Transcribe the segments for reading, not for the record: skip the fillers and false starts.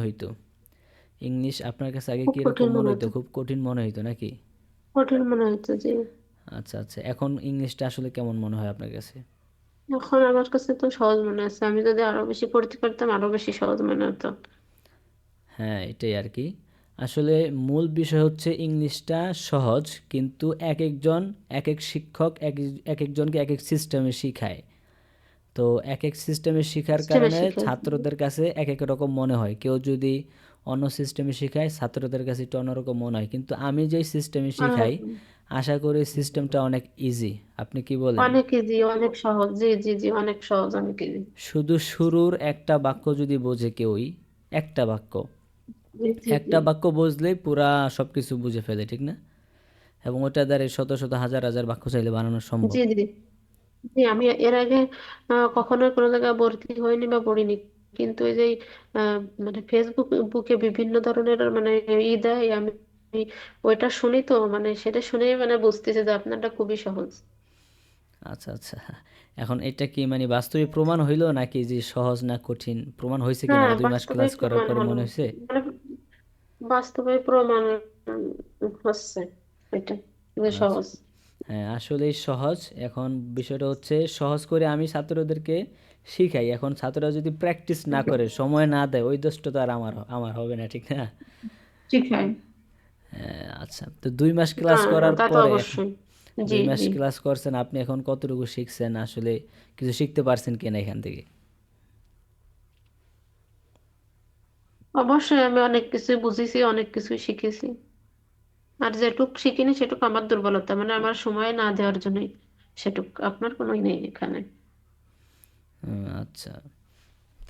হইতো? ইংলিশ আপনার কাছে আগে খুব কিরকম কঠিন মনে মনে হইতো? হতো। খুব কঠিন মনে হইতো নাকি? কঠিন মনে হতো, জি। আচ্ছা, আচ্ছা। এখন ইংলিশটা আসলে কেমন মনে হয় আপনার কাছে? এখন আমার কাছে তো সহজ মনে আছে, আমি যদি আরো বেশি পড়তে পারতাম আরো বেশি সহজ মনে হতো। হ্যাঁ, এটাই আরকি। আসলে মূল বিষয় হচ্ছে ইংলিশটা সহজ, কিন্তু একেকজন, একেক শিক্ষক একেকজনকে একেক সিস্টেমে শিখায়। তো একেক সিস্টেমে শিখার সিস্টেমে কারণে শিখে। ছাত্রদের কাছে একেক রকম মনে হয়। কেউ যদি অন্য সিস্টেমে শিখায়, ছাত্রদের কাছে একটু অন্যরকম মনে হয়। কিন্তু আমি যেই সিস্টেমে শিখাই, আশা করি সিস্টেমটা অনেক ইজি। আপনি কি বলেন? অনেক ইজি, অনেক সহজ, জি জি জি, অনেক সহজ, অনেক ইজি। শুধু শুরুর একটা বাক্য যদি বোঝে কেউই, একটা বাক্য, জি জি জি একটা বাক্য বুঝলেই পুরা সবকিছু বুঝে ফেলে, ঠিক না? এবং ওটা দ্বারা শত শত হাজার হাজার বাক্য চাইলে বানানো সম্ভব। জি জি জি। আমি এর আগে কখনো কোনো জায়গায় ভর্তি হইনি বা পড়িনি, কিন্তু এই যে আহ, মানে ফেসবুক বুকে বিভিন্ন ধরনের মানে দেয়, আমি আমি ওইটা শুনি তো, মানে সেটা শুনেই মানে বুঝতেছে যে আপনারটা খুবই সহজ। আচ্ছা, আচ্ছা। এখন এটা কি মানে বাস্তবে প্রমাণ হইল নাকি যে সহজ না কঠিন? প্রমাণ হইছে কিনা? হ্যাঁ, ২ মাস বাস্তবে ক্লাস করার প্রমাণ পরে হলো, মনে হইছে? মানে বাস্তবে প্রমাণ হচ্ছে এটা যে আচ্ছা। সহজ। হ্যাঁ, আসলেই সহজ। এখন বিষয়টা হচ্ছে সহজ করে আমি ছাত্রদেরকে শিখাই। এখন ছাত্ররা যদি প্র্যাকটিস না করে, সময় না দেয়, ওই দোষটা তো আর আমার আমার হবে না, ঠিক না? শিখায়। আচ্ছা। তো ২ মাস না ক্লাস করার তা তো পরে এখন অবশ্যই। জি ২ মাস জি। ক্লাস করছেন, আপনি এখন কতটুকু শিখছেন? আসলে কিছু শিখতে পারছেন কিনা এখান থেকে? অবশ্যই আমি অনেক কিছুই বুঝেছি, অনেক কিছুই শিখেছি। আর যেটুক শিখিনি সেটুক আমার দুর্বলতা, মানে আমার সময় না দেওয়ার জন্যই। সেটুক আপনার কোনোই নেই এখানে। আচ্ছা।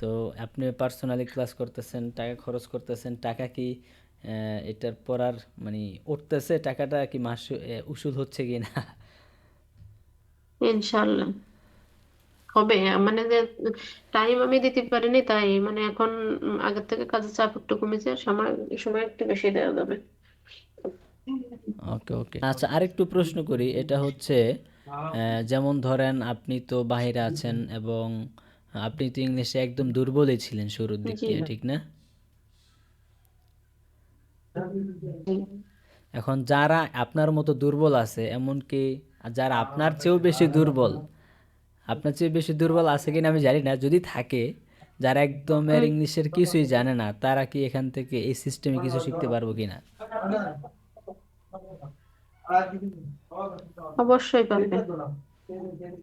তো আপনি পার্সোনালি ক্লাস করতেছেন, টাকা খরচ করতেছেন। টাকা কি এটার পড়ার মানে উঠতেছে? টাকাটা কি মাস উসুল হচ্ছে কিনা? ইনশাল্লাহ হবে। মানে যে টাইম আমি দিতে পারিনি তাই, মানে এখন আগের থেকে কাজের চাপ একটু কমেছে, সময় সময় একটু বেশি দেওয়া যাবে। ওকে, ওকে। আচ্ছা, আরেকটু প্রশ্ন করি। এটা হচ্ছে যেমন ধরেন আপনি তো বাহিরে আছেন এবং আপনি তো ইংলিশে একদম দুর্বলই ছিলেন শুরুর দিক জি দিয়ে, ঠিক না? জি। এখন যারা আপনার মতো দুর্বল আছে, এমনকি যারা আপনার চেয়েও বেশি দুর্বল, আপনার চেয়ে বেশি দুর্বল আছে কিনা আমি জানি না, যদি থাকে, যারা একদমের হুম, ইংলিশের কিছুই জানে না, তারা কি এখান থেকে এই সিস্টেমে কিছু শিখতে পারবো কিনা? অবশ্যই পারবে।